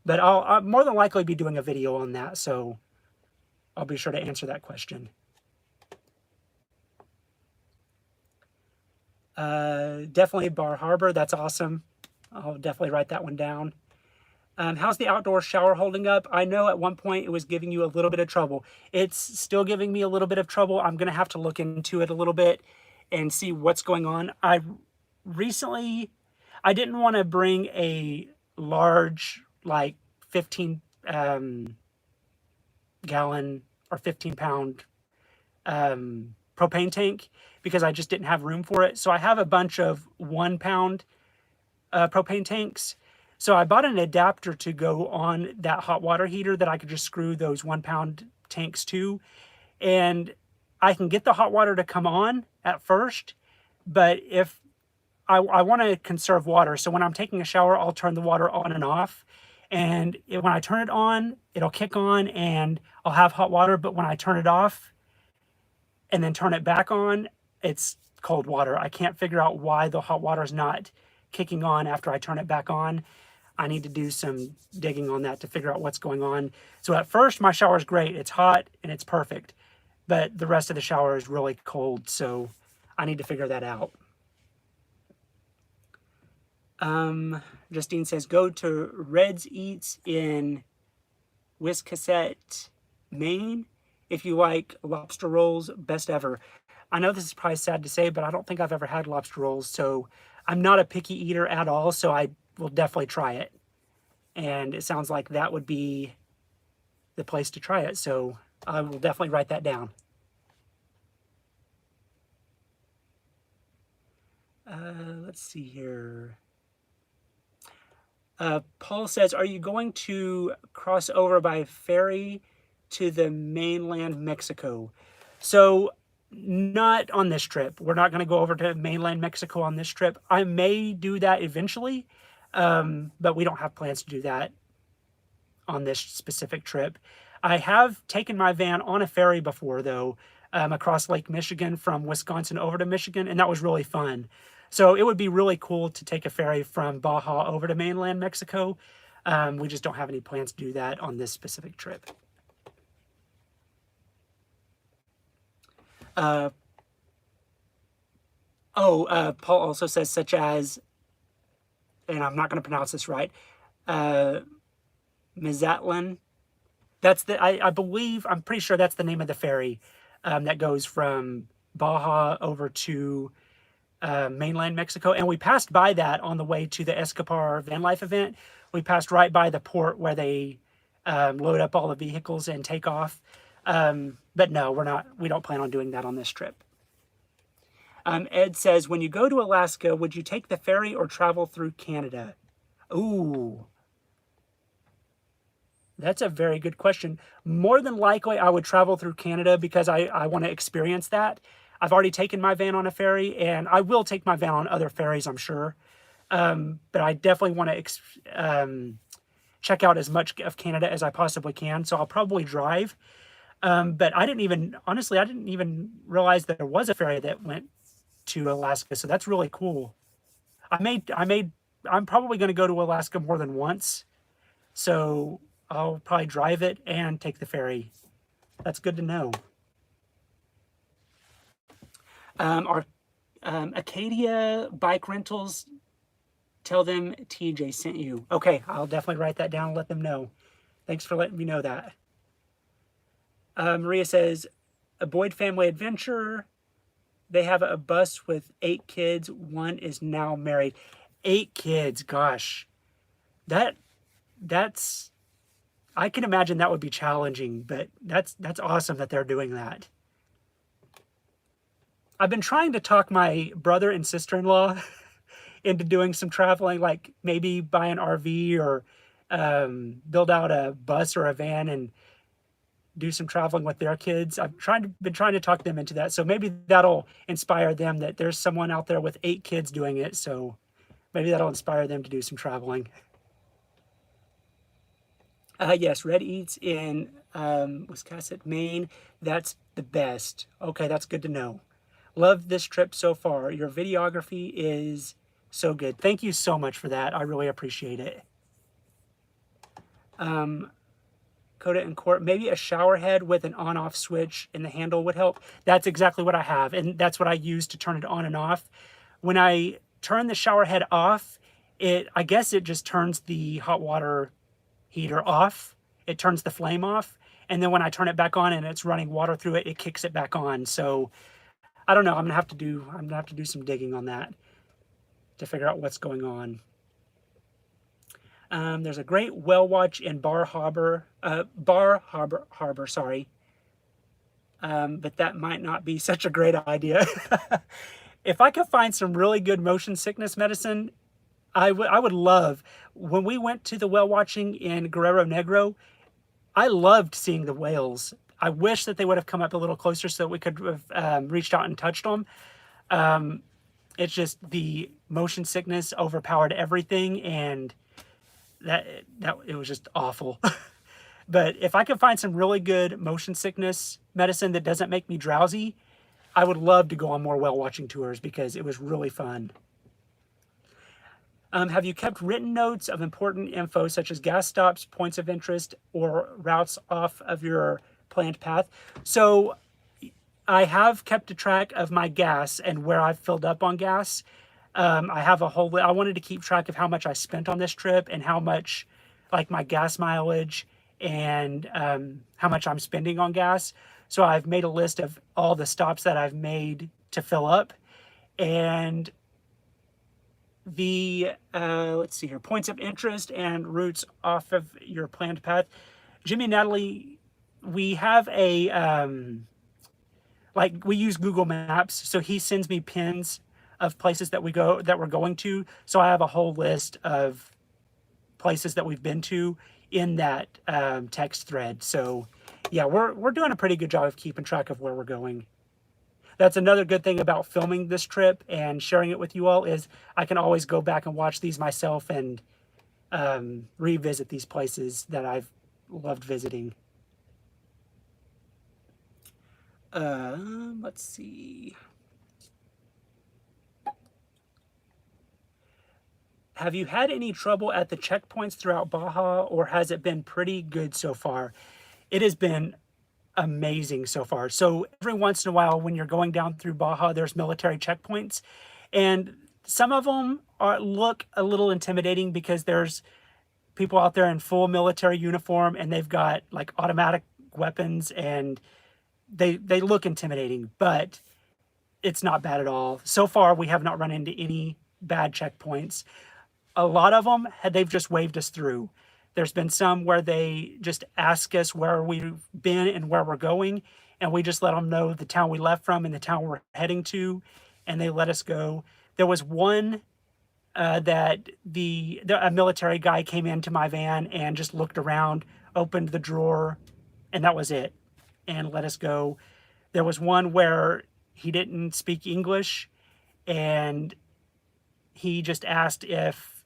But I'll more than likely be doing a video on that, so I'll be sure to answer that question. Definitely Bar Harbor. That's awesome. I'll definitely write that one down. How's the outdoor shower holding up? I know at one point it was giving you a little bit of trouble. It's still giving me a little bit of trouble. I'm going to have to look into it a little bit and see what's going on. I didn't want to bring a large, like 15 gallon or 15-pound propane tank because I just didn't have room for it. So I have a bunch of 1-pound propane tanks. So I bought an adapter to go on that hot water heater that I could just screw those 1-pound tanks to. And I can get the hot water to come on at first, but if I want to conserve water, so when I'm taking a shower, I'll turn the water on and off. And when I turn it on, it'll kick on and I'll have hot water. But when I turn it off and then turn it back on, it's cold water. I can't figure out why the hot water is not kicking on after I turn it back on. I need to do some digging on that to figure out what's going on. So at first, my shower is great. It's hot and it's perfect. But the rest of the shower is really cold. So I need to figure that out. Justine says, go to Red's Eats in Wiscasset, Maine. If you like lobster rolls, best ever. I know this is probably sad to say, but I don't think I've ever had lobster rolls. So I'm not a picky eater at all. So I will definitely try it. And it sounds like that would be the place to try it. So I will definitely write that down. Let's see here. Paul says, are you going to cross over by ferry to the mainland Mexico? So not on this trip. We're not going to go over to mainland Mexico on this trip. I may do that eventually, but we don't have plans to do that on this specific trip. I have taken my van on a ferry before, though, across Lake Michigan from Wisconsin over to Michigan, and that was really fun. So it would be really cool to take a ferry from Baja over to mainland Mexico. We just don't have any plans to do that on this specific trip. Paul also says such as, and I'm not going to pronounce this right, Mazatlan. That's I believe, I'm pretty sure that's the name of the ferry that goes from Baja over to mainland Mexico. And we passed by that on the way to the Escapar van life event. We passed right by the port where they load up all the vehicles and take off. But no, we don't plan on doing that on this trip. Ed says, when you go to Alaska, would you take the ferry or travel through Canada? Ooh, That's a very good question. More than likely, I would travel through Canada because I want to experience that. I've already taken my van on a ferry, and I will take my van on other ferries, I'm sure. But I definitely want to check out as much of Canada as I possibly can. So I'll probably drive. But honestly, I didn't even realize that there was a ferry that went to Alaska. So that's really cool. I'm probably going to go to Alaska more than once. So I'll probably drive it and take the ferry. That's good to know. Our Acadia Bike Rentals, tell them TJ sent you. Okay, I'll definitely write that down and let them know. Thanks for letting me know that. Maria says, a Boyd family adventure. They have a bus with 8 kids. One is now married. 8 kids, gosh. That's I can imagine that would be challenging, but that's awesome that they're doing that. I've been trying to talk my brother and sister-in-law into doing some traveling, like maybe buy an RV or build out a bus or a van and do some traveling with their kids. Been trying to talk them into that. So maybe that'll inspire them that there's someone out there with 8 kids doing it. So maybe that'll inspire them to do some traveling. Yes, Red Eats in Wiscasset, Maine. That's the best. Okay, that's good to know. Love this trip so far. Your videography is so good. Thank you so much for that. I really appreciate it. Coda and Court, maybe a shower head with an on-off switch in the handle would help. That's exactly what I have, and that's what I use to turn it on and off. When I turn the shower head off, I guess it just turns the hot water heater off. It turns the flame off, and then when I turn it back on and it's running water through it, it kicks it back on. So I don't know. I'm gonna have to do some digging on that to figure out what's going on. There's a great whale watch in Bar Harbor, sorry. But that might not be such a great idea. If I could find some really good motion sickness medicine, I would love. When we went to the whale watching in Guerrero Negro, I loved seeing the whales. I wish that they would have come up a little closer so that we could have reached out and touched them. It's just the motion sickness overpowered everything, and that it was just awful. But if I could find some really good motion sickness medicine that doesn't make me drowsy, I would love to go on more whale watching tours because it was really fun. Have you kept written notes of important info such as gas stops, points of interest, or routes off of your planned path? So I have kept a track of my gas and where I've filled up on gas. I have I wanted to keep track of how much I spent on this trip and how much, like my gas mileage and how much I'm spending on gas. So I've made a list of all the stops that I've made to fill up. And the, let's see here, points of interest and routes off of your planned path. Jimmy and Natalie, we have like we use Google Maps. So he sends me pins of places that we're going to. So I have a whole list of places that we've been to in that text thread. So yeah, we're doing a pretty good job of keeping track of where we're going. That's another good thing about filming this trip and sharing it with you all is I can always go back and watch these myself and revisit these places that I've loved visiting. Let's see. Have you had any trouble at the checkpoints throughout Baja, or has it been pretty good so far? It has been amazing so far. So every once in a while when you're going down through Baja, there's military checkpoints, and some of them look a little intimidating because there's people out there in full military uniform and they've got like automatic weapons and they look intimidating, but it's not bad at all. So far we have not run into any bad checkpoints. A lot of them, they've just waved us through. There's been some where they just ask us where we've been and where we're going, and we just let them know the town we left from and the town we're heading to, and they let us go. There was one that a military guy came into my van and just looked around opened the drawer, and that was it, and let us go. There was one where he didn't speak English, and he just asked if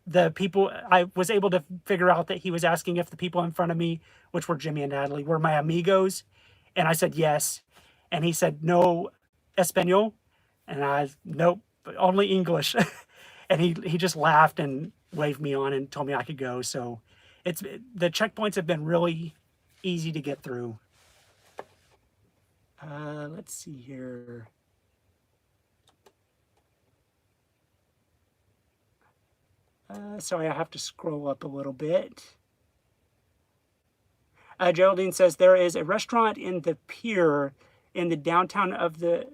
the people, I was able to figure out that he was asking if the people in front of me, which were Jimmy and Natalie, were my amigos. And I said yes. And he said, no Espanol. And I, nope, only English. And he just laughed and waved me on and told me I could go. So the checkpoints have been really easy to get through. Let's see here. Sorry, I have to scroll up a little bit. Geraldine says there is a restaurant in the pier in the downtown of the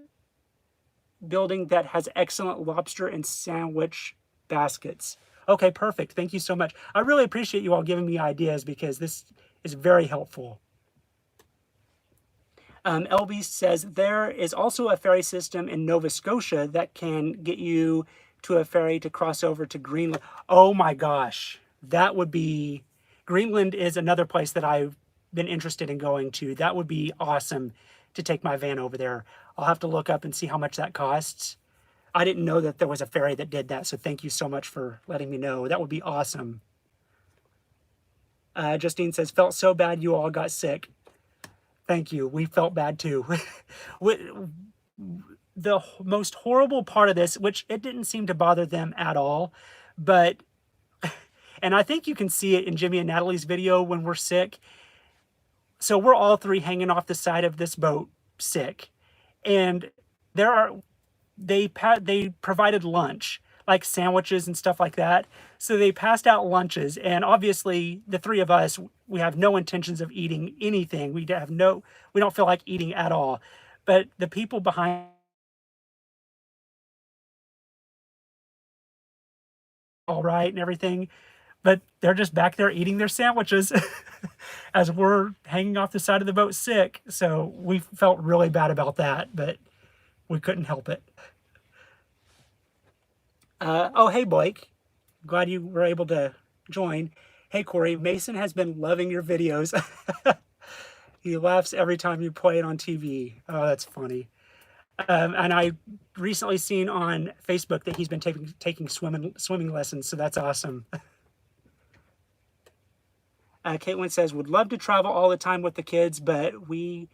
building that has excellent lobster and sandwich baskets. Okay, perfect. Thank you so much. I really appreciate you all giving me ideas because this is very helpful. LB says there is also a ferry system in Nova Scotia that can get you to a ferry to cross over to Greenland. Oh my gosh, that would be, Greenland is another place that I've been interested in going to. That would be awesome to take my van over there. I'll have to look up and see how much that costs. I didn't know that there was a ferry that did that, so thank you so much for letting me know. That would be awesome. Justine says, felt so bad you all got sick. Thank you. We felt bad too. The most horrible part of this, which it didn't seem to bother them at all, but, and I think you can see it in Jimmy and Natalie's video when we're sick. So we're all three hanging off the side of this boat sick. And they provided lunch, like sandwiches and stuff like that. So they passed out lunches, and obviously the three of us, we have no intentions of eating anything. We don't feel like eating at all. But the people behind all right and everything, but they're just back there eating their sandwiches as we're hanging off the side of the boat sick. So we felt really bad about that, but we couldn't help it. Oh, hey, Blake. Glad you were able to join. Hey, Corey, Mason has been loving your videos. He laughs every time you play it on TV. Oh, that's funny. And I recently seen on Facebook that he's been taking swimming lessons, so that's awesome. Caitlin says, would love to travel all the time with the kids, but we